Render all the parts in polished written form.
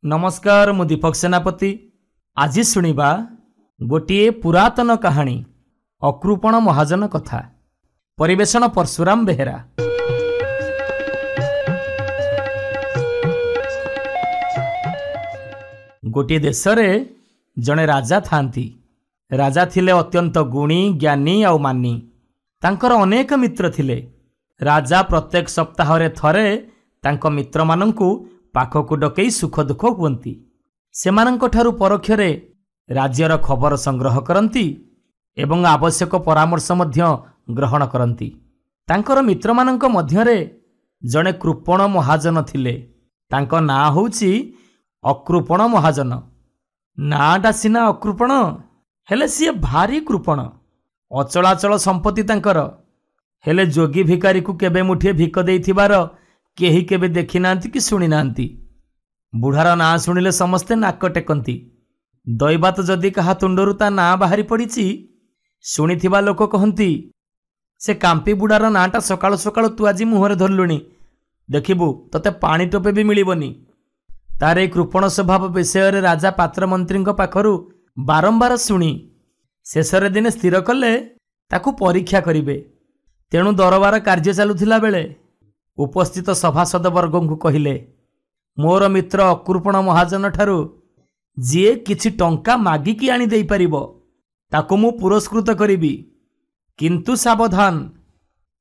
नमस्कार मु दीपक सेनापति। आज शुणिबा गोटे पुरातन कहानी अकृपण महाजन कथा। परिवेशन परशुराम बेहेरा। गोटे देश रे जड़े राजा थांती। राजा थिले अत्यंत गुणी ज्ञानी आउ मानी। तांकर अनेक मित्र थिले। राजा प्रत्येक सप्ताह रे थरे तांको मित्र मानंकु पाखकु डकई सुख दुख हुअंती। सेमानंक ठारु परोक्षरे राज्यर खबर संग्रह करंती एवं आवश्यक परामर्श मध्य ग्रहण करंती। तांकर मित्रमानंक मध्यरे जणे कृपण महाजन थिले। तांको ना होउची अकृपण महाजन। नाटा सिना अकृपण हेले सिए भारी कृपण। अचलाचल संपत्ति तांकर हेले जोगी भिकारी को केबे मुठिए भिक देइथिबार केही केबे देखि नांती कि सुनी नांती। बुढ़ार ना शुणिले समस्ते नाक टेकंती। दैवात जदि कहा तुंडरू ता ना बाहरी पड़ीची शुणिथिबा लोक कहंती से कांपी बुढ़ार नाटा सकाळु सकाळु तू आज मुहरे धरलुणी देखिबु तते पानी टोपे भी मिलिबनी। तारे कृपण स्वभाव विषय रे राजा पात्र मंत्री पाखरु बारंबार शुणी शेषरे दिने स्थिर कले ताकू परीक्षा करिवे। तेणु दरबार कार्य चालुथिला बेले उपस्थित सभासद वर्ग को कहिले, मोर मित्र अकृपण महाजन ठारू जीए किछि टंका मागिकी आनी देई परिबो ताको मु पुरस्कृत करिबी। किंतु सावधान,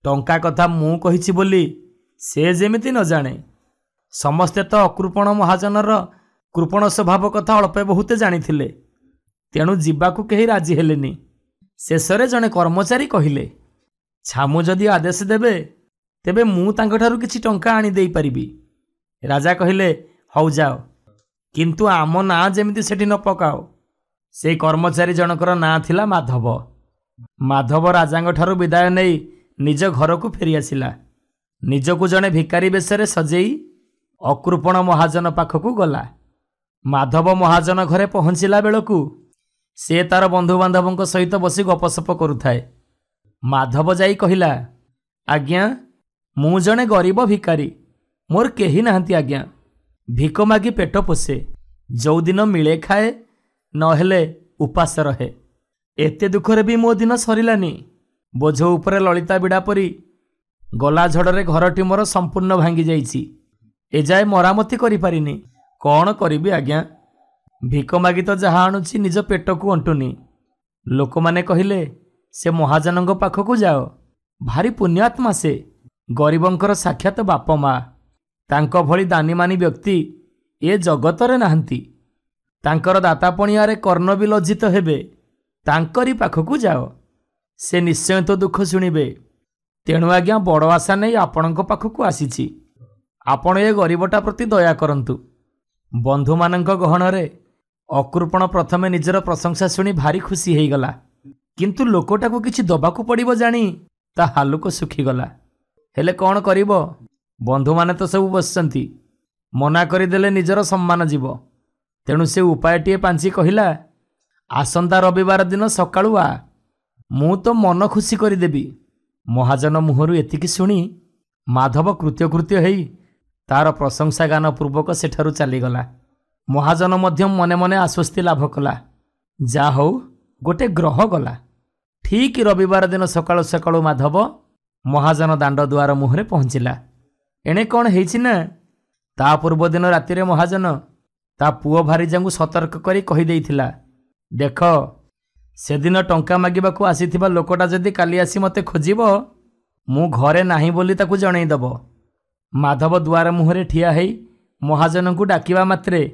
टंका कथा मु कहिछि बोली से जेमिति न जाने। समस्ते तो अकृपण महाजनर कृपण स्वभाव कथा अल्पे बहुते जानिथिले। तेणु जीवाकू केही राजी हेलेनी। शेषरे जणे कर्मचारी कहिले, छामु जदि आदेश देबे तेबे मु तांको ठारू किछि टंका आनी देई परिबी। राजा कहिले, हौ जाओ, किंतु आम ना जेमिति सेठी न पकाओ। से कर्मचारी जनकर ना थिला माधव। माधव राजांग ठारू विदाय नहीं निज घर को फेरी आसिला। निजकू जणे भिकारी बेशरे सजेई अकृपण महाजन पाखकू गला। माधव महाजन घरे पहुंचिला बेलकू से तार बंधु बांधवों सहित बसी गपसप करुथाए। माधव जाई कहिला, आज्ञा मु जणे गरीब भिकारी, मोर केही नाहंती आज्ञा। भिक मागी पेट पोषे, जो दिन मिले खाए नहेले उपास रहे। एते दुखरे भी मो दिन सरिलानी। बोझ उपरे ललिता बिड़ा परी गला झड़रे घरटी मोर संपूर्ण भांगी जाइछि। एजाए मरामती करि पारिनी, कौन करिबी आज्ञा। भिक मागी तो जहा आणुछि निज पेट को अंटुनी। लोक माने कहिले, से महाजनंग पाखकू जाओ, भारी पुण्यात्मा से, गरीबंकर साक्षात बाप माँ। तांको भली दानीमानी व्यक्ति ए जगतरे नाहंती। तांकर दाता पणियारे कर्ण भी लज्जित हेबे। तांकरी पाखकू जाओ, से निश्चय तो दुख शुणिबे। तेणु आज्ञा बड़ आशा नहीं आपणक पाखकू आसीछि। आपण ए गरीबटा प्रति दया करंतु। बंधु मानक गहणरे अकृपण प्रथमे निजर प्रशंसा शुणी भारी खुशी हेगला। किंतु लोकटाकू किछि दबाकू पड़िबो जानी ता हालुक सुखीगला। हेले कौन करिबो, बंधु माने तो सब बसचंती। मना करदेले निजर सम्मान जीव। तेणु से उपायटीए पांची कहिला, आसंता रविवार दिन सकाळु आ, मु तो मन खुशी करदेबी। महाजन मुहरु एतिकी शुणी माधव कृत्यकृत्य हेई तार प्रशंसा गान पूर्वक सेठारु चलीगला। महाजन मध्य मने मने आश्वस्ति लाभ कला। जा हौ गोटे ग्रह गला। ठीक रविवार दिन सकाळु सकाळु माधव महाजन दांड दुआर मुहरे पहुंचिला। एणे कौन हेइछि ना, ता पूर्व दिन राति महाजन ता पुओ भारीजांगू सतर्क करी कहि देइथिला, देख से दिन टंका मागिबाकू आसीथिबा लोकटा जदि काली आसी मते खोजिबो मु घरे नाही बोली ताकू जणै दबो। माधव दुआर मुहरे ठिया हेई महाजनंकू डाकिबा मात्रे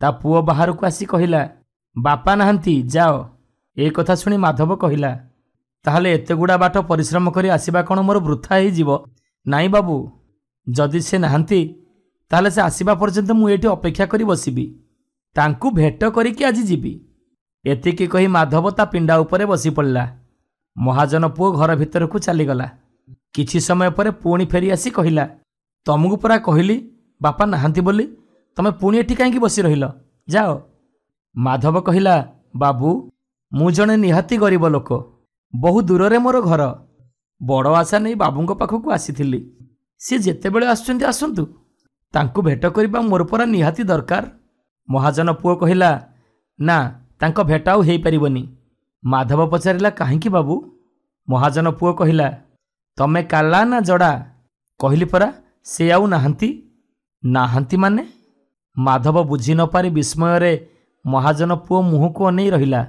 ता पुओ बाहरकू आसी कहिला, बापा नाहंती, जाओ। ए कथा शुणी माधव कहिला, ताहले एते गुड़ा बाट परिश्रम करी आसीबा कोन मोर वृथा हेई जीवो। नाई बाबू, जदि से नाहंती ताहले से आसीबा पर्यंत मु एठी अपेक्षा करी बसिबी। तांकू भेट करिकि आज जीबी। एतिकी कही माधव ता पिंडा उपरे बसी पड़ला। महाजन पुओ घर भितर को चलीगला। किछि समय पर पुणी फेरी आसी कहिला, तमकू परा कहली बापा नाहंती बोली तमे पुणी एठी काहेकि बसी रहिल, जाओ। माधव कहिला, बाबू मु जणे निहाती गरीब लोक, बहु दूर मोर घर। बड़ आशा नहीं बाबूंक पाखकू आसीथिली। सी जेतेबेले आसुचंती आसंतु, तांकू भेट करबा मोर परा निहाती दरकार। महाजन पुओ कहिला ना तांको भेट आउ हेई परिबनी। माधव पचारिला काहींकी बाबू? महाजन पुओ कहिला तमे काला ना जड़ा? कहली परा से आउ नाहांती। नाहांती माने? माधव बुझी न पारि विस्मय महाजन पुओ मुह को अनै रहिला।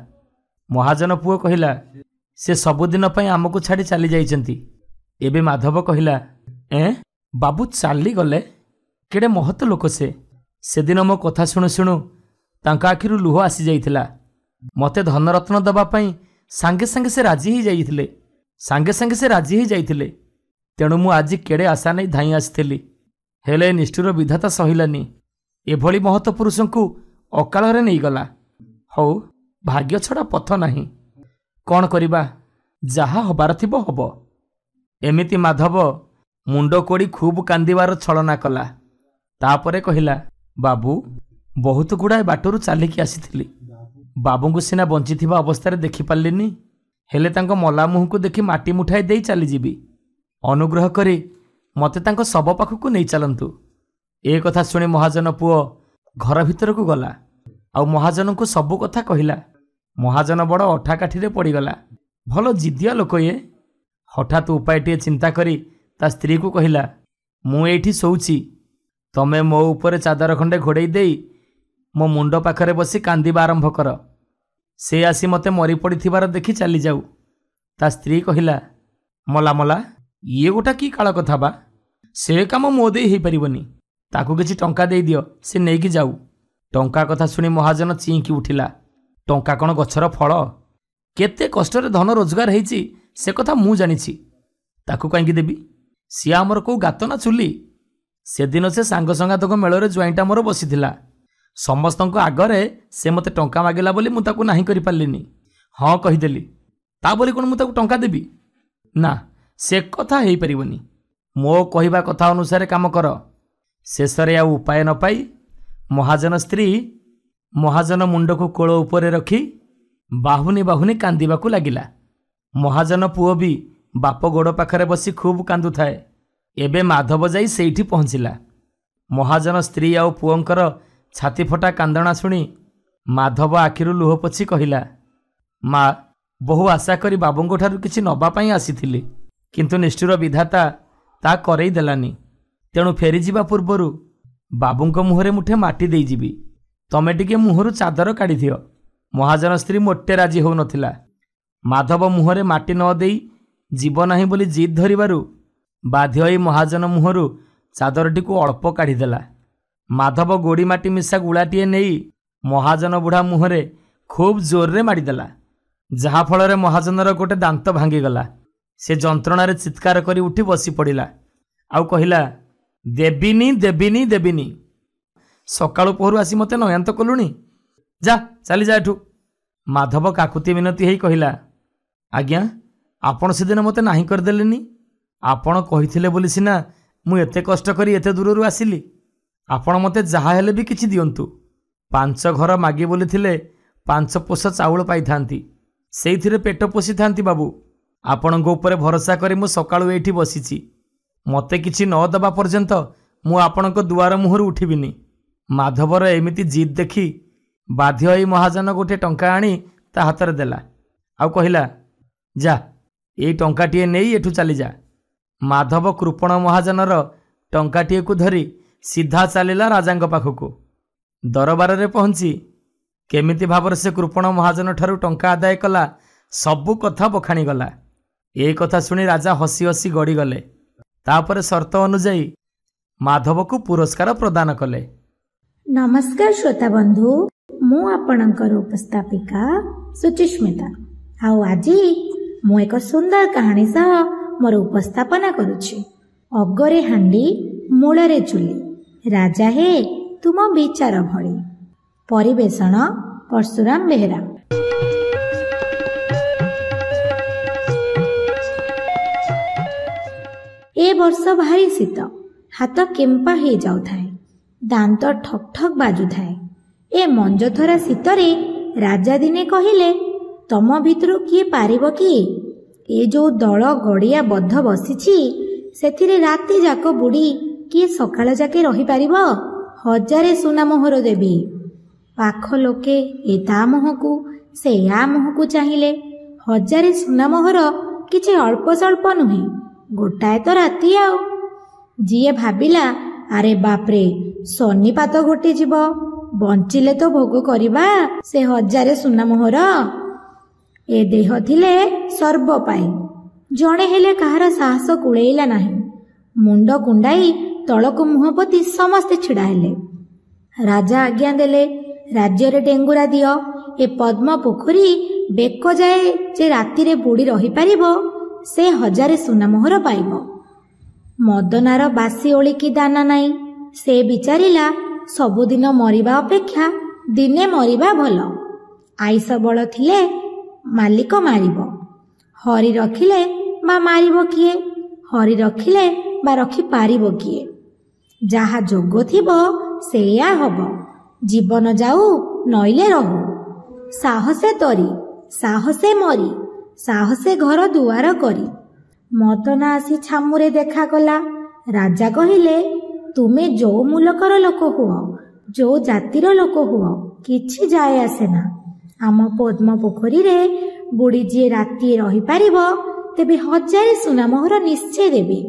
महाजन पुओ कहिला से सबुदिन पई आमको छाड़ी चली जाइछंती। एबे माधव कहिला बाबू चली गले? केड़े महत लोक से दिन मो कथा शुणु शुणु तांका आखिरु लुह आसी जाइथिला। मते धनरत्न दबा पई सांगे सांगे से राजी ही जाइथिले। सांगे सांगे से राजी ही जाइथिले। तेणु मु आज केड़े आशा नहीं धाई आसिथिली। हेले निष्ठुर विधाता सहिलानी। एभली महत पुरुषंकु अकाଳରେ ନେଇଗଲା। ହଉ भाग्य छड़ा पथ नहीं। कौन करिबा, जहा हबार थिबो हब। एमिति माधव मुंड कोड़ी खूब कांदिवार छलना कला। तापरे कहिला बाबू बहुत गुड़ाए बाटरू चलिकी आसीथिली। बाबूंकु सिना बंचिथिबा अवस्था देखि पारलिनी। हेले तांको मला मुहंकु देखि माटी मुठाई देई चली जीवी। अनुग्रह करी मते तांको सब पाखकु नहीं चलंतु। ए कथा सुनी महाजन पुओ घर भितर को गला। आउ महाजन को सबु कथा कहिला। महाजन बड़ अठा काठी रे पड़ीगला। भल जिदिया लोक ये। हठात उपायटे चिंता करी ता स्त्री को कहिला मु एठी सोउची, तमे मो ऊपर चादर खंडे घोड़े देई मो मुंड पाखरे बसी कांदिबा आरंभ कर। से आसी मते मरी पड़िथिबार देखि चली जाऊ। ता स्त्री कहिला मला मला ये गोटा की काल कथा बा? से काम मो देई हेई परिबनी। ताकू किछि टंका देई दियो, से नेकी जाऊ। टंका कथा सुनी महाजन चिंकी उठिला। टंका कौन गछर फल? केते कष्टरे धन रोजगार हेइची से कथा मु जानिछि। ताकू काईकी देबी? सी आमर को गात ना चुली। से दिन से सांग संगातक मेलरे ज्वाइंटा मोर बसिथिला। समस्तक आगरे से मते टंका मागिला बोली मु ताकू नाही करि पारलिनी। हाँ कहिदेली। ता बोली कोन मु ताकू टंका देबी? ना से कथा हेई परिबनी। मो कहिबा कथा अनुसार काम कर। शेषरे आ उपाय न पाई महाजन स्त्री महाजन मुंड को कोल उपरे रखी बाहुनी बाहुनी कांदिबाकू लागिला। महाजन पुओ भी बाप गोड़ पाखरे बसी खूब कांदु थाए। एबे माधव जाई सेठी पहुंचिला। महाजन स्त्री आउ पुओंकर छाती फटा कांदणा सुनी माधव आखिरु लुह पोछि कहिला मा बहु आशा करी बाबूंको ठारु किछि नबा पई आसीथिली, किंतु निष्ठुर विधाता ता करई देलानी। तेणु फेरी जीवा पूर्वरु बाबूंको मुहरे मुठे माटी देई जीवी। तमे टिके मुहरु चादर काढी दियो। महाजन स्त्री मोटे राजी हो नथिला। माधव मुहरे माटी न देई जीव नाही बोली जिद धरिबारु बाध्य होई महाजन मुहरु चादरटी को अल्प काढी देला। माधव गोड़ी माटी मिसा गुलाटीए नेई महाजन बुढ़ा मुहरे खूब जोर रे मारी देला। जहा फल महाजनर गोटे दांत भांगी गला। से जंत्रणार चित्कार करी उठी बसी पड़िला। आउ कहिला देबिनी देबिनी देबिनी। सकाळु पहरु आसी मते नयांत कलुनी। जा चली जा एठू। माधव काकुति मिनती हेई कहिला आज्ञा आपण से दिन मते नाही कर देलेनी। आपण कहिथिले बोली सिना मु एते कष्ट करी एते दूररु आसिली। आपण मते जहा हेले भी किछि दियंतु। 5 घर मागी बोली थिले 5 पोष चाउल पाई थांती। सेइथिरे पेट पोषि थांती बाबू। आपण को ऊपर भरोसा करी मु सकाळु एठी बसिछि। मते किछि न दबा पर्यंत मु आपण को दुआर मुहरु उठिबिनी। माधवर एमिति जिद देखी बाध्य होई महाजन गोटे टंका आनी ता हाथ देला। आउ कहिला जा एई टंकाटीए नेई एठू चली जा। माधव कृपण महाजनर टंकाटीए को धरी सीधा चलिला राजांग पाखकू। दरबार रे पहुंची केमिति भावर से कृपण महाजन ठारू टंका आदाय कला सबु कथा बखाणी गला। ए कथा सुनी राजा हसी हसी गड़ी गले। तापर शर्त अनुजाई माधव को पुरस्कार प्रदान कले। नमस्कार श्रोता बंधु, मु आपणकर उपस्थापिका सुचिस्मिता। आउ आज मु एक सुंदर कहानी सह मोर उपस्थापना करुछि। अगरे हांडी मूलरे चुली, राजा हे तुम विचार भली। परिवेषण परशुराम बेहेरा। ए वर्ष भारी शीत, हाथ केम्पा हो जाऊ थाए, दांत ठक ठक बाजू थाए। ए मंजथरा शीतरे राजा दिने कहिले तम भितरु किए पारिब कि ए जो दल गड़िया बद्ध बसिछि सेथिरे राति जाक बुड़ी किए सकाळ जाके रही पारिब? 1000 सुना मोहर देवी। ପାଖ ଲୋକେ ଏ ତା ମୁହଁକୁ ସେ ୟା ମୁହଁକୁ ଚାହିଁଲେ। 1000 ସୁନାମୋହର କିଛି ଅଳ୍ପ ସ୍ୱଳ୍ପ ନୁହେଁ, ଗୋଟାଏ ତ ରାତି ଆଉ। ଯିଏ ଭାବିଲା ଆରେ ବାପରେ ଶନିପାତ ଘଟିଯିବ, ବଞ୍ଚିଲେ ତ ଭୋଗ କରିବା ସେ 1000 ସୁନାମୋହର। ଏ ଦେହ ଥିଲେ ସର୍ବ ପାଇ। ଜଣେ ହେଲେ କାହାର ସାହସ କୁଳେଇଲା ନାହିଁ। ମୁଣ୍ଡ କୁଣ୍ଡାଇ ତଳକୁ ମୁହଁ ପୋତି ସମସ୍ତେ ଛିଡ଼ା ହେଲେ। ରାଜା ଆଜ୍ଞା ଦେଲେ, ରାଜ୍ୟରେ ଡେଙ୍ଗୁରା ଦିଅ। ଏ ପଦ୍ମ ପୋଖରୀ ବେକ ଯାଏ ଯେ ରାତିରେ ବୁଡ଼ି ରହିପାରିବ ସେ 1000 ସୁନାମୋହର ପାଇବ। ମଦନାର ବାସି ଓଳିକି ଦାନା ନାହିଁ। ସେ ବିଚାରିଲା ସବୁଦିନ ମରିବା ଅପେକ୍ଷା ଦିନେ ମରିବା ଭଲ। ଆଇସ ବଳ ଥିଲେ ମାଲିକ ମାରିବ, ହରି ରଖିଲେ ବା ମାରିବ କିଏ? ହରି ରଖିଲେ ବା ରଖିପାରିବ କିଏ? ଯାହା ଯୋଗ ଥିବ ସେଇଆ ହବ। ଜୀବନ ଯାଉ ନଇଲେ ରହୁ। ସାହସେ ତରି, ସାହସେ ମରି, ସାହସେ ଘର ଦୁଆର କରି। ମଦନା ଆସି ଛାମୁରେ ଦେଖା କଲା। ରାଜା କହିଲେ, ତୁମେ ଯୋଉ ମୁଲକର ଲୋକ ହୁଅ, ଯୋଉ ଜାତିର ଲୋକ ହୁଅ, କିଛି ଯାଏ ଆସେ ନା। ଆମ ପଦ୍ମ ପୋଖରୀରେ ବୁଡ଼ି ଯିଏ ରାତିଏ ରହିପାରିବ ତେବେ 1000 ସୁନାମୋହର ନିଶ୍ଚୟ ଦେବେ।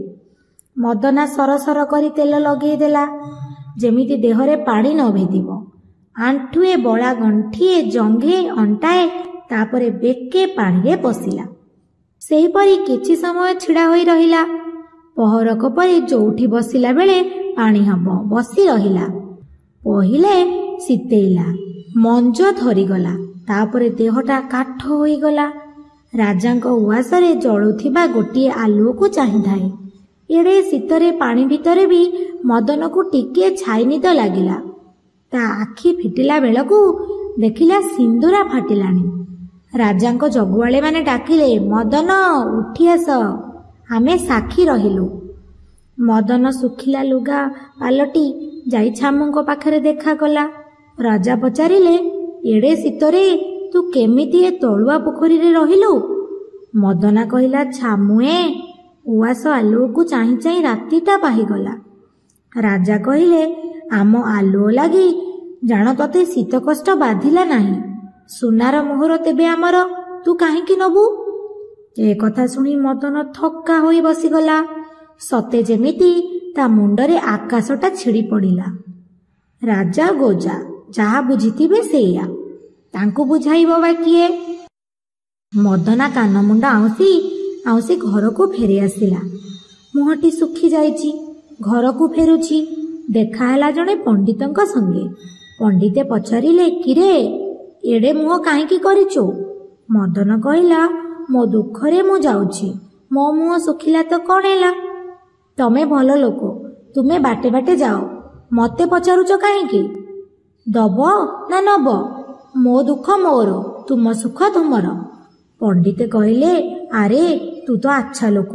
ମଦନା ସରସର କରି ତେଲ ଲଗେଇଦେଲା, ଯେମିତି ଦେହରେ ପାଣି ନ ଭେଦିବ। ଆଣ୍ଠୁଏ ବଳା ଗଣ୍ଠିଏ ଜଙ୍ଘେ ଅଣ୍ଟାଏ, ତାପରେ ବେକେ ପାଣିରେ ପଶିଲା। ସେହିପରି କିଛି ସମୟ ଛିଡ଼ା ହୋଇ ରହିଲା। ପହରକ ପରି ଯୋଉଠି ବସିଲା ବେଳେ ପାଣି ହବ ବସି ରହିଲା। ପହିଲେ ଶୀତେଇଲା, ମଞ୍ଜ ଧରିଗଲା, ତାପରେ ଦେହଟା କାଠ ହୋଇଗଲା। ରାଜାଙ୍କ ଉଆସରେ ଜଳୁଥିବା ଗୋଟିଏ ଆଲୁଅକୁ ଚାହିଁଥାଏ। ଏଡ଼େ ଶୀତରେ ପାଣି ଭିତରେ ବି ମଦନକୁ ଟିକିଏ ଛାଇନିଦ ଲାଗିଲା। ତା ଆଖି ଫିଟିଲା ବେଳକୁ ଦେଖିଲା ସିନ୍ଦୁରା ଫାଟିଲାଣି। ରାଜାଙ୍କ ଜଗୁଆଳେମାନେ ଡାକିଲେ, ମଦନ ଉଠି ଆସ, ଆମେ ସାକ୍ଷୀ ରହିଲୁ। ମଦନ ଶୁଖିଲା ଲୁଗା ପାଲଟି ଯାଇ ଛାମୁଙ୍କ ପାଖରେ ଦେଖା କଲା। ରାଜା ପଚାରିଲେ, ଏଡ଼େ ଶୀତରେ ତୁ କେମିତି ଏ ତଳୁଆ ପୋଖରୀରେ ରହିଲୁ? ମଦନା କହିଲା, ଛାମୁଏ, ଉଆସ ଆଲୁଅକୁ ଚାହିଁ ଚାହିଁ ରାତିଟା ପାହିଗଲା। ରାଜା କହିଲେ, ଆମ ଆଲୁଅ ଲାଗି ଜାଣ ତତେ ଶୀତ କଷ୍ଟ ବାଧିଲା ନାହିଁ। ସୁନାର ମୋହର ତେବେ ଆମର, ତୁ କାହିଁକି ନବୁ? ଏ କଥା ଶୁଣି ମଦନ ଥକ୍କା ହୋଇ ବସିଗଲା। ସତେ ଯେମିତି ତା ମୁଣ୍ଡରେ ଆକାଶଟା ଛିଡ଼ି ପଡ଼ିଲା। ରାଜା ଗୋଜା, ଯାହା ବୁଝିଥିବେ ସେଇଆ, ତାଙ୍କୁ ବୁଝାଇବ ବା କିଏ? ମଦନା କାନ ମୁଣ୍ଡ ଆଉଁସି ଆଉଁସି ଘରକୁ ଫେରି ଆସିଲା। ମୁହଁଟି ଶୁଖି ଯାଇଛି। ଘରକୁ ଫେରୁଛି, ଦେଖା ହେଲା ଜଣେ ପଣ୍ଡିତଙ୍କ ସଙ୍ଗେ। ପଣ୍ଡିତେ ପଚାରିଲେ, କିରେ ଏଡ଼େ ମୁହଁ କାହିଁକି କରିଛୁ? ମଦନ କହିଲା, ମୋ ଦୁଃଖରେ ମୁଁ ଯାଉଛି, ମୋ ମୁହଁ ଶୁଖିଲା ତ କ'ଣ ହେଲା? ତମେ ଭଲ ଲୋକ, ତୁମେ ବାଟେ ବାଟେ ଯାଅ, ମତେ ପଚାରୁଛ କାହିଁକି? ଦବ ନା ନବ? ମୋ ଦୁଃଖ ମୋର, ତୁମ ସୁଖ ତୁମର। ପଣ୍ଡିତେ କହିଲେ, ଆରେ ତୁ ତ ଆଚ୍ଛା ଲୋକ,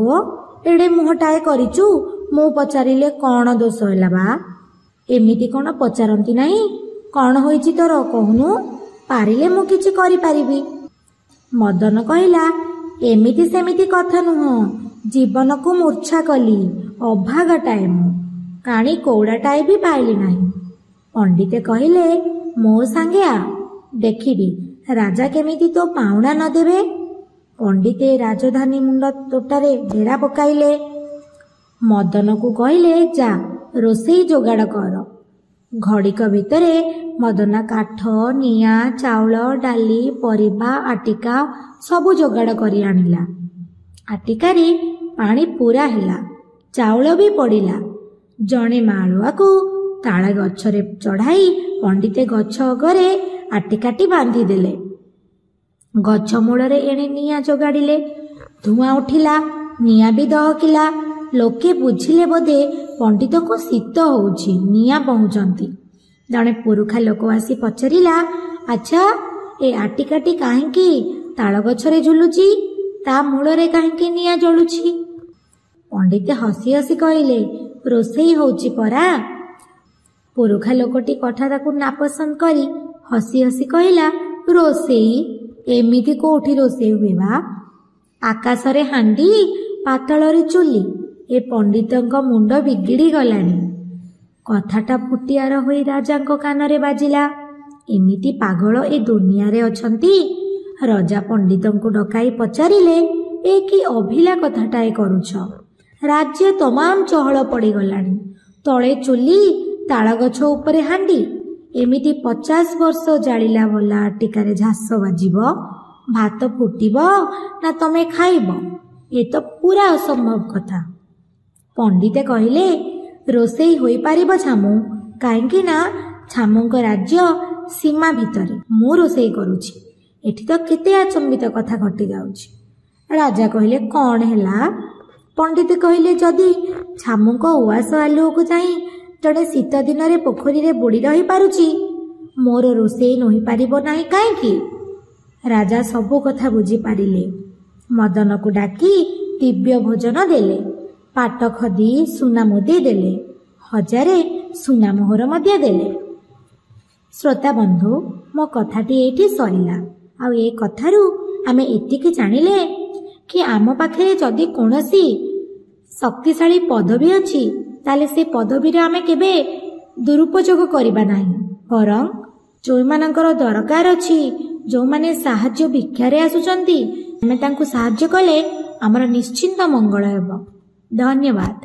ଏଡ଼େ ମୁହଁଟାଏ କରିଛୁ, ମୁଁ ପଚାରିଲେ କ'ଣ ଦୋଷ ହେଲା ବା? ଏମିତି କ'ଣ ପଚାରନ୍ତି ନାହିଁ? କ'ଣ ହୋଇଛି ତୋର କହୁନୁ, ପାରିଲେ ମୁଁ କିଛି କରିପାରିବି। ମଦନ କହିଲା, ଏମିତି ସେମିତି କଥା ନୁହଁ, ଜୀବନକୁ ମୂର୍ଚ୍ଛା କଲି, ଅଭାଗାଟାଏ ମୁଁ, କାଣି କଉଡ଼ାଟାଏ ବି ପାଇଲି ନାହିଁ। ପଣ୍ଡିତେ କହିଲେ, ମୋ ସାଙ୍ଗେ ଆ, ଦେଖିବି ରାଜା କେମିତି ତୋ ପାଉଣା ନ ଦେବେ। ପଣ୍ଡିତେ ରାଜଧାନୀ ମୁଣ୍ଡ ତୋଟାରେ ଡେରା ପକାଇଲେ। ମଦନକୁ କହିଲେ, ଯା ରୋଷେଇ ଯୋଗାଡ଼ କର। ଘଡ଼ିକ ଭିତରେ ମଦନା କାଠ, ନିଆଁ, ଚାଉଳ, ଡାଲି, ପରିବା, ଆଟିକା ସବୁ ଯୋଗାଡ଼ କରି ଆଣିଲା। ଆଟିକାରେ ପାଣି ପୂରା ହେଲା, ଚାଉଳ ବି ପଡ଼ିଲା। ଜଣେ ମାଳୁଆକୁ ତାଳ ଗଛରେ ଚଢ଼ାଇ ପଣ୍ଡିତେ ଗଛ ଅଗରେ ଆଟିକାଟି ବାନ୍ଧିଦେଲେ। ଗଛ ମୂଳରେ ଏଣେ ନିଆଁ ଯୋଗାଡ଼ିଲେ। ଧୂଆଁ ଉଠିଲା, ନିଆଁ ବି ଦହକିଲା। ଲୋକେ ବୁଝିଲେ ବୋଧେ ପଣ୍ଡିତଙ୍କୁ ଶୀତ ହେଉଛି, ନିଆଁ ପହୁଛନ୍ତି। ଜଣେ ପୁରୁଖା ଲୋକ ଆସି ପଚାରିଲା, ଆଚ୍ଛା ଏ ଆଟିକାଟି କାହିଁକି ତାଳ ଗଛରେ ଝୁଲୁଛି? ତା ମୂଳରେ କାହିଁକି ନିଆଁ ଜଳୁଛି? ପଣ୍ଡିତେ ହସି ହସି କହିଲେ, ରୋଷେଇ ହେଉଛି ପରା। ପୁରୁଖା ଲୋକଟି କଥାଟାକୁ ନାପସନ୍ଦ କରି ହସି ହସି କହିଲା, ରୋଷେଇ? ଏମିତି କୋଉଠି ରୋଷେଇ ହୁଏ ବା? ଆକାଶରେ ହାଣ୍ଡି, ପାତଳରେ ଚୁଲି। ଏ ପଣ୍ଡିତଙ୍କ ମୁଣ୍ଡ ବିଗିଡ଼ି ଗଲାଣି। କଥାଟା ଫୁଟିଆର ହୋଇ ରାଜାଙ୍କ କାନରେ ବାଜିଲା। ଏମିତି ପାଗଳ ଏ ଦୁନିଆରେ ଅଛନ୍ତି? ରଜା ପଣ୍ଡିତଙ୍କୁ ଡକାଇ ପଚାରିଲେ, ଏ କି ଅଭିଲା କଥାଟାଏ କରୁଛ? ରାଜ୍ୟ ତମାମ ଚହଳ ପଡ଼ିଗଲାଣି। ତଳେ ଚୁଲି, ତାଳଗଛ ଉପରେ ହାଣ୍ଡି, ଏମିତି 50 ବର୍ଷ ଜାଳିଲା ଭଲା ଟିକାରେ ଝାସ ବାଜିବ? ଭାତ ଫୁଟିବ ନା ତମେ ଖାଇବ? ଏ ତ ପୁରା ଅସମ୍ଭବ କଥା। ପଣ୍ଡିତେ କହିଲେ, ରୋଷେଇ ହୋଇପାରିବ ଛାମୁ, କାହିଁକି ନା ଛାମୁଙ୍କ ରାଜ୍ୟ ସୀମା ଭିତରେ ମୁଁ ରୋଷେଇ କରୁଛି। ଏଠି ତ କେତେ ଆଚମ୍ବିତ କଥା ଘଟି ଯାଉଛି। ରାଜା କହିଲେ, କ'ଣ ହେଲା? ପଣ୍ଡିତ କହିଲେ, ଯଦି ଛାମୁଙ୍କ ଉଆସ ଆଲୁଅକୁ ଯାଇ ଜଣେ ଶୀତ ଦିନରେ ପୋଖରୀରେ ବୁଡ଼ି ରହିପାରୁଛି, ମୋର ରୋଷେଇ ନୋହିପାରିବ ନାହିଁ କାହିଁକି? ରାଜା ସବୁ କଥା ବୁଝିପାରିଲେ। ମଦନକୁ ଡାକି ଦିବ୍ୟ ଭୋଜନ ଦେଲେ। ପାଟ ଖଦି ସୁନା ମୁଦି ଦେଲେ। 1000 ସୁନା ମୋହର ମଧ୍ୟ ଦେଲେ। ଶ୍ରୋତା ବନ୍ଧୁ, ମୋ କଥାଟି ଏଇଠି ସରିଲା। ଆଉ ଏ କଥାରୁ ଆମେ ଏତିକି ଜାଣିଲେ କି ଆମ ପାଖରେ ଯଦି କୌଣସି ଶକ୍ତିଶାଳୀ ପଦବୀ ଅଛି, ତାହେଲେ ସେ ପଦବୀରେ ଆମେ କେବେ ଦୁରୁପଯୋଗ କରିବା ନାହିଁ। ବରଂ ଯେଉଁମାନଙ୍କର ଦରକାର ଅଛି, ଯେଉଁମାନେ ସାହାଯ୍ୟ ଭିକ୍ଷାରେ ଆସୁଛନ୍ତି, ଆମେ ତାଙ୍କୁ ସାହାଯ୍ୟ କଲେ ଆମର ନିଶ୍ଚିନ୍ତ ମଙ୍ଗଳ ହେବ। ଧନ୍ୟବାଦ।